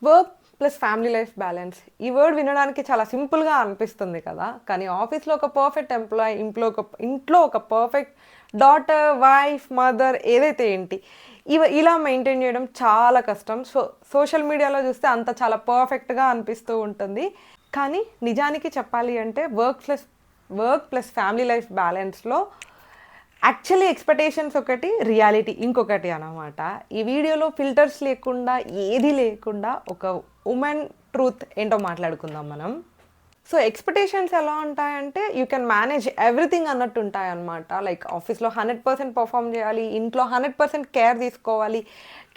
Work plus family life balance, ఈ word వినడానికి చాలా సింపుల్గా అనిపిస్తుంది కదా, కానీ ఆఫీస్లో ఒక పర్ఫెక్ట్ ఎంప్లాయ్, ఇంట్లో ఒక పర్ఫెక్ట్ డాటర్, వైఫ్, మదర్ ఏదైతే ఏంటి ఇలా మెయింటైన్ చేయడం చాలా కష్టం. సోషల్ మీడియాలో చూస్తే అంత చాలా పర్ఫెక్ట్గా అనిపిస్తూ ఉంటుంది. కానీ నిజానికి చెప్పాలి అంటే వర్క్ ప్లస్ ఫ్యామిలీ లైఫ్ బ్యాలెన్స్లో యాక్చువల్లీ ఎక్స్పెక్టేషన్స్ ఒకటి, రియాలిటీ ఇంకొకటి అన్నమాట. ఈ వీడియోలో ఫిల్టర్స్ లేకుండా, ఏది లేకుండా ఒక ఉమెన్ ట్రూత్ ఏంటో మాట్లాడుకుందాం మనం. సో ఎక్స్పెక్టేషన్స్ ఎలా ఉంటాయంటే యూ కెన్ మేనేజ్ ఎవ్రీథింగ్ అన్నట్టు ఉంటాయన్నమాట. లైక్ ఆఫీస్లో 100% పర్ఫామ్ చేయాలి, ఇంట్లో 100% కేర్ తీసుకోవాలి,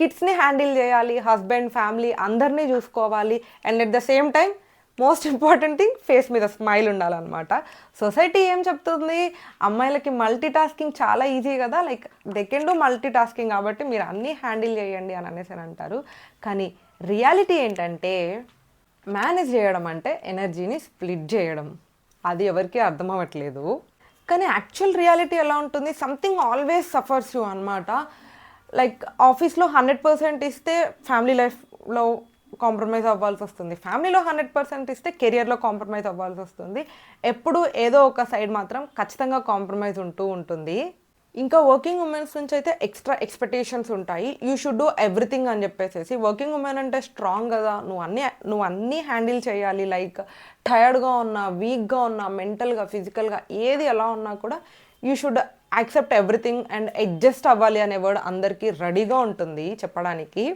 కిడ్స్ని హ్యాండిల్ చేయాలి, హస్బెండ్, ఫ్యామిలీ అందరినీ చూసుకోవాలి, and at the same time most important thing face మీద స్మైల్ ఉండాలన్నమాట. సొసైటీ ఏం చెప్తుంది, అమ్మాయిలకి మల్టీ టాస్కింగ్ చాలా ఈజీ కదా, like they can do multi tasking, కాబట్టి మీరు అన్నీ హ్యాండిల్ చేయండి అని అనేసి అంటారు. కానీ రియాలిటీ ఏంటంటే మేనేజ్ చేయడం అంటే ఎనర్జీని స్ప్లిట్ చేయడం. అది ఎవరికీ అర్థం అవ్వట్లేదు. కానీ యాక్చువల్ రియాలిటీ ఎలా ఉంటుంది, సంథింగ్ ఆల్వేస్ సఫర్స్ యూ అనమాట. లైక్ ఆఫీస్లో 100% ఇస్తే ఫ్యామిలీ లైఫ్లో కాంప్రమైజ్ అవ్వాల్సి వస్తుంది, ఫ్యామిలీలో 100% ఇస్తే కెరియర్లో కాంప్రమైజ్ అవ్వాల్సి వస్తుంది. ఎప్పుడు ఏదో ఒక సైడ్ మాత్రం ఖచ్చితంగా కాంప్రమైజ్ ఉంటూ ఉంటుంది. ఇంకా వర్కింగ్ ఉమెన్స్ నుంచి అయితే ఎక్స్ట్రా ఎక్స్పెక్టేషన్స్ ఉంటాయి. యూ షుడ్ డూ ఎవ్రీథింగ్ అని చెప్పేసి. వర్కింగ్ ఉమెన్ అంటే స్ట్రాంగ్ కదా, నువ్వు అన్నీ హ్యాండిల్ చేయాలి. లైక్ టయర్డ్గా ఉన్నా, వీక్గా ఉన్నా, మెంటల్గా, ఫిజికల్గా ఏది ఎలా ఉన్నా కూడా you should accept everything and adjust అవ్వాలి అనే వర్డ్ అందరికీ రెడీగా ఉంటుంది చెప్పడానికి.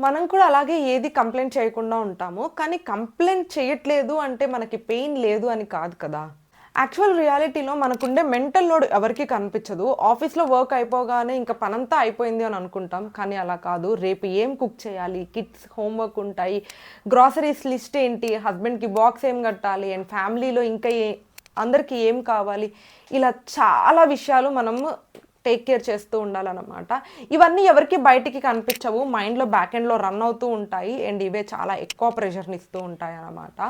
మనం కూడా అలాగే ఏది కంప్లైంట్ చేయకుండా ఉంటాము. కానీ కంప్లైంట్ చేయట్లేదు అంటే మనకి పెయిన్ లేదు అని కాదు కదా. యాక్చువల్ రియాలిటీలో మనకుండే మెంటల్ లోడ్ ఎవరికి కనిపించదు. ఆఫీస్లో వర్క్ అయిపోగానే ఇంకా పనంతా అయిపోయింది అని అనుకుంటాం, కానీ అలా కాదు. రేపు ఏం కుక్ చేయాలి, కిడ్స్ హోంవర్క్ ఉంటాయి, గ్రాసరీస్ లిస్ట్ ఏంటి, హస్బెండ్కి బాక్స్ ఏం కట్టాలి, అండ్ ఫ్యామిలీలో ఇంకా అందరికీ ఏం కావాలి, ఇలా చాలా విషయాలు మనము టేక్ కేర్ చేస్తూ ఉండాలన్నమాట. ఇవన్నీ ఎవరికి బయటికి కనిపించవు, మైండ్లో బ్యాక్ ఎండ్లో రన్ అవుతూ ఉంటాయి, అండ్ ఇవే చాలా ఎక్కువ ప్రెషర్ని ఇస్తూ ఉంటాయి అన్నమాట.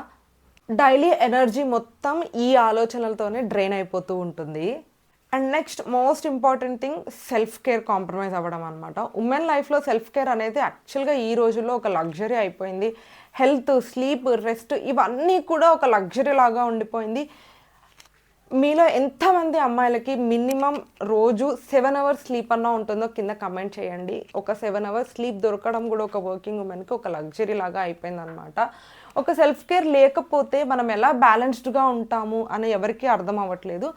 డైలీ ఎనర్జీ మొత్తం ఈ ఆలోచనలతోనే డ్రైన్ అయిపోతూ ఉంటుంది. And next most important thing self care compromise అవ్వడం అనమాట. ఉమెన్ లైఫ్లో సెల్ఫ్ కేర్ అనేది యాక్చువల్గా ఈ రోజుల్లో ఒక లగ్జరీ అయిపోయింది. హెల్త్, స్లీప్, రెస్ట్ ఇవన్నీ కూడా ఒక లగ్జరీ లాగా ఉండిపోయింది. మీలో ఎంతమంది అమ్మాయిలకి మినిమం రోజు 7 hours స్లీప్ అన్నా ఉంటుందో కింద కమెంట్ చేయండి. ఒక 7 hours స్లీప్ దొరకడం కూడా ఒక వర్కింగ్ ఉమెన్కి ఒక లగ్జరీ లాగా అయిపోయింది అనమాట. ఒక సెల్ఫ్ కేర్ లేకపోతే మనం ఎలా బ్యాలెన్స్డ్గా ఉంటాము అని ఎవరికీ అర్థం అవ్వట్లేదు.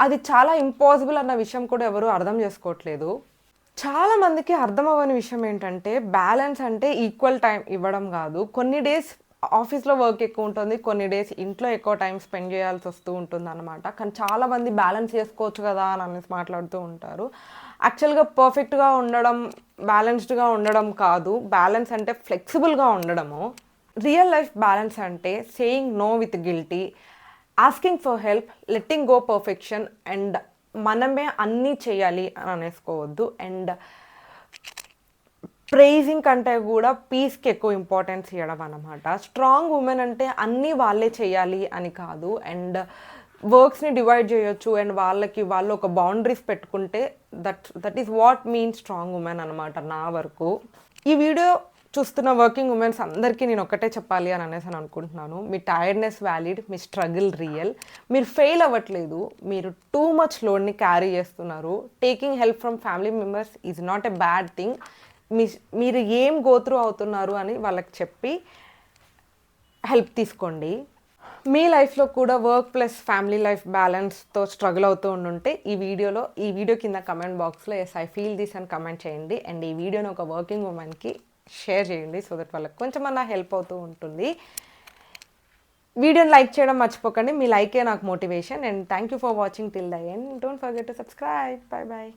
అది చాలా ఇంపాసిబుల్ అన్న విషయం కూడా ఎవరు అర్థం చేసుకోవట్లేదు. చాలామందికి అర్థం అవ్వని విషయం ఏంటంటే బ్యాలెన్స్ అంటే ఈక్వల్ టైం ఇవ్వడం కాదు. కొన్ని డేస్ ఆఫీస్లో వర్క్ ఎక్కువ ఉంటుంది, కొన్ని డేస్ ఇంట్లో ఎక్కువ టైం స్పెండ్ చేయాల్సి వస్తూ ఉంటుంది అనమాట. కానీ చాలామంది బ్యాలెన్స్ చేసుకోవచ్చు కదా అని అనేసి మాట్లాడుతూ ఉంటారు. యాక్చువల్గా పర్ఫెక్ట్గా ఉండడం, బ్యాలెన్స్డ్గా ఉండడం కాదు. బ్యాలెన్స్ అంటే ఫ్లెక్సిబుల్గా ఉండడము. రియల్ లైఫ్ బ్యాలెన్స్ అంటే saying no with guilty, asking for help, letting go perfection, and మనమే అన్నీ చేయాలి అని అనేసుకోవద్దు. అండ్ ప్రైజింగ్ కంటే కూడా పీస్కి ఎక్కువ ఇంపార్టెన్స్ ఇవ్వడం అన్నమాట. స్ట్రాంగ్ ఉమెన్ అంటే అన్నీ వాళ్ళే చేయాలి అని కాదు, అండ్ వర్క్స్ని డివైడ్ చేయొచ్చు, అండ్ వాళ్ళు ఒక బౌండరీస్ పెట్టుకుంటే that is what mean strong women అనమాట నా వరకు. ఈ వీడియో చూస్తున్న వర్కింగ్ ఉమెన్స్ అందరికీ నేను ఒకటే చెప్పాలి అని అనేసి అనుకుంటున్నాను. మీ టైర్డ్నెస్ వ్యాలిడ్, మీ స్ట్రగుల్ రియల్. మీరు ఫెయిల్ అవ్వట్లేదు, మీరు టూ మచ్ లోడ్ని క్యారీ చేస్తున్నారు. Taking help from family members is not a bad thing. మీరు ఏం గోత్రూ అవుతున్నారు అని వాళ్ళకి చెప్పి హెల్ప్ తీసుకోండి. మీ లైఫ్లో కూడా వర్క్ ప్లస్ ఫ్యామిలీ లైఫ్ బ్యాలెన్స్తో స్ట్రగుల్ అవుతూ ఉండుంటే ఈ వీడియో కింద కమెంట్ బాక్స్లో ఎస్ ఐ ఫీల్ దిస్ అని కమెంట్ చేయండి. అండ్ ఈ వీడియోని ఒక వర్కింగ్ ఉమెన్కి షేర్ చేయండి, సో దట్ వాళ్ళకి కొంచెమన్నా హెల్ప్ అవుతూ ఉంటుంది. వీడియోని లైక్ చేయడం మర్చిపోకండి, మీ లైకే నాకు motivation. And thank you for watching till the end. Don't forget to subscribe. Bye bye.